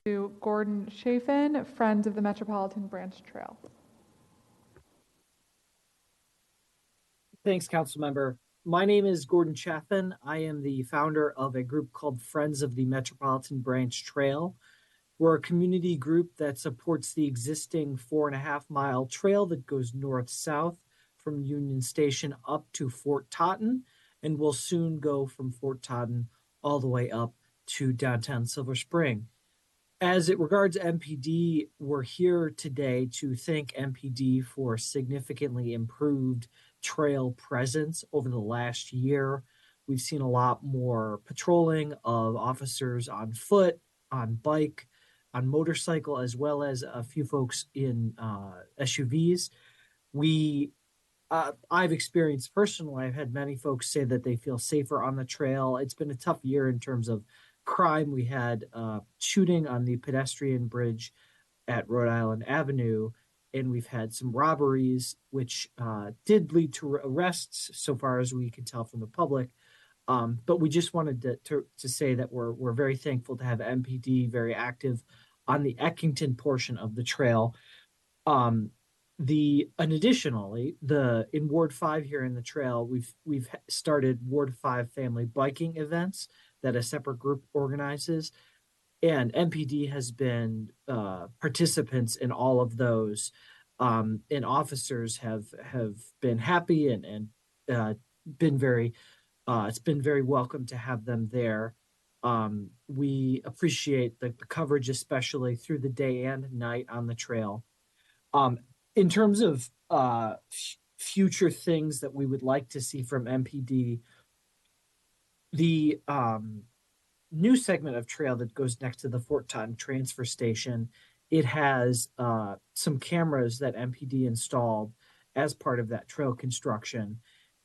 To Gordon Chaffin, Friends of the Metropolitan Branch Trail. Thanks, Councilmember. My name is Gordon Chaffin. I am the founder of a group called Friends of the Metropolitan Branch Trail. We're a community group that supports the existing 4.5-mile trail that goes north-south from Union Station up to Fort Totten, and will soon go from Fort Totten all the way up to downtown Silver Spring. As it regards MPD, we're here today to thank MPD for significantly improved trail presence over the last year. We've seen a lot more patrolling of officers on foot, on bike, on motorcycle, as well as a few folks in SUVs. I've experienced personally, I've had many folks say that they feel safer on the trail. It's been a tough year in terms of crime. We had shooting on the pedestrian bridge at Rhode Island Avenue, and we've had some robberies, which did lead to arrests so far as we can tell from the public. But we just wanted to say that we're very thankful to have MPD very active on the Eckington portion of the trail. Additionally, in Ward 5 here in the trail, we've started Ward 5 family biking events that a separate group organizes, and MPD has been participants in all of those, and officers have been happy and been very it's been very welcome to have them there. We appreciate the coverage, especially through the day and night on the trail. In terms of future things that we would like to see from MPD, the new segment of trail that goes next to the Fort Totten transfer station, it has some cameras that MPD installed as part of that trail construction.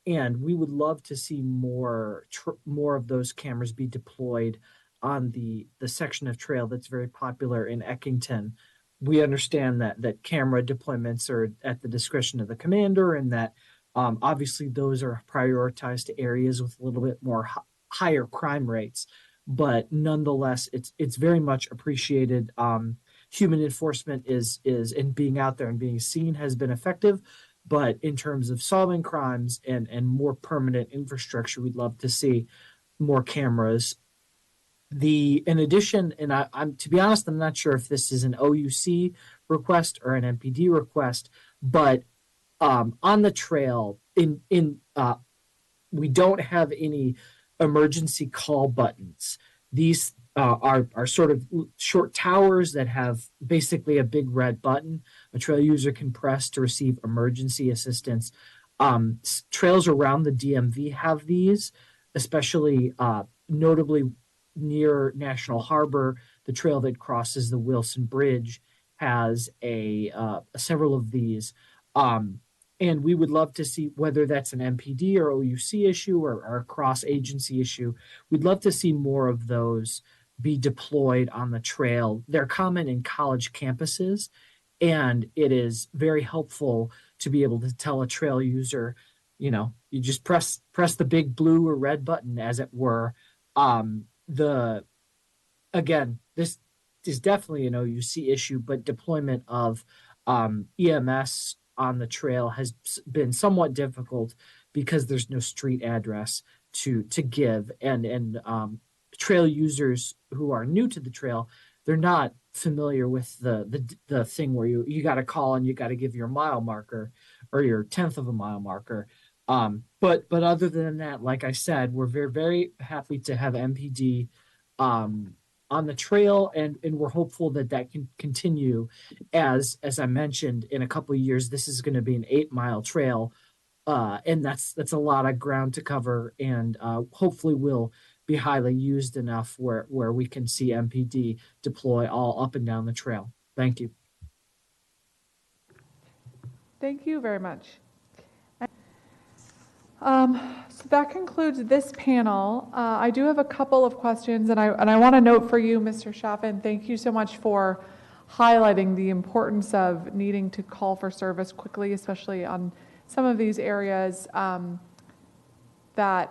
And we would love to see more of those cameras be deployed on the section of trail that's very popular in Eckington. We understand that camera deployments are at the discretion of the commander, and that obviously those are prioritized to areas with a little bit more higher crime rates. But nonetheless, it's very much appreciated. Human enforcement is in being out there and being seen has been effective. But in terms of solving crimes and more permanent infrastructure, we'd love to see more cameras. In addition, and I'm to be honest, I'm not sure if this is an OUC request or an MPD request, but on the trail, we don't have any emergency call buttons. These are sort of short towers that have basically a big red button a trail user can press to receive emergency assistance. Trails around the DMV have these, especially notably near National Harbor. The trail that crosses the Wilson Bridge has several of these. And we would love to see, whether that's an MPD or OUC issue or a cross-agency issue, we'd love to see more of those be deployed on the trail. They're common in college campuses, and it is very helpful to be able to tell a trail user, you just press the big blue or red button, as it were. Again, this is definitely an OUC issue, but deployment of EMS on the trail has been somewhat difficult because there's no street address to give, and trail users who are new to the trail, they're not familiar with the thing where you got to call and you got to give your mile marker or your 1/10 of a mile marker. But other than that, like I said, we're very, very happy to have MPD on the trail, and we're hopeful that can continue. As I mentioned, in a couple of years, this is going to be an 8-mile trail, and that's a lot of ground to cover, and hopefully will be highly used enough where we can see MPD deploy all up and down the trail. Thank you. Thank you very much. So that concludes this panel. I do have a couple of questions, and I want to note for you, Mr. Chaffin, thank you so much for highlighting the importance of needing to call for service quickly, especially on some of these areas that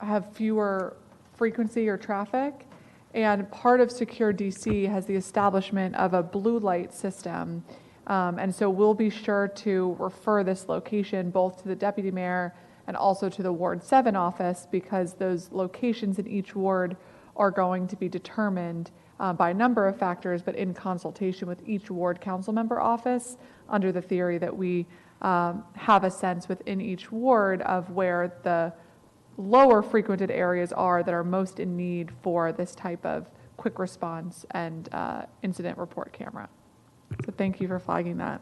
have fewer frequency or traffic. And part of Secure DC has the establishment of a blue light system. And so we'll be sure to refer this location both to the deputy mayor and also to the Ward 7 office, because those locations in each ward are going to be determined by a number of factors, but in consultation with each ward council member office, under the theory that we have a sense within each ward of where the lower frequented areas are that are most in need for this type of quick response and incident report camera. So thank you for flagging that.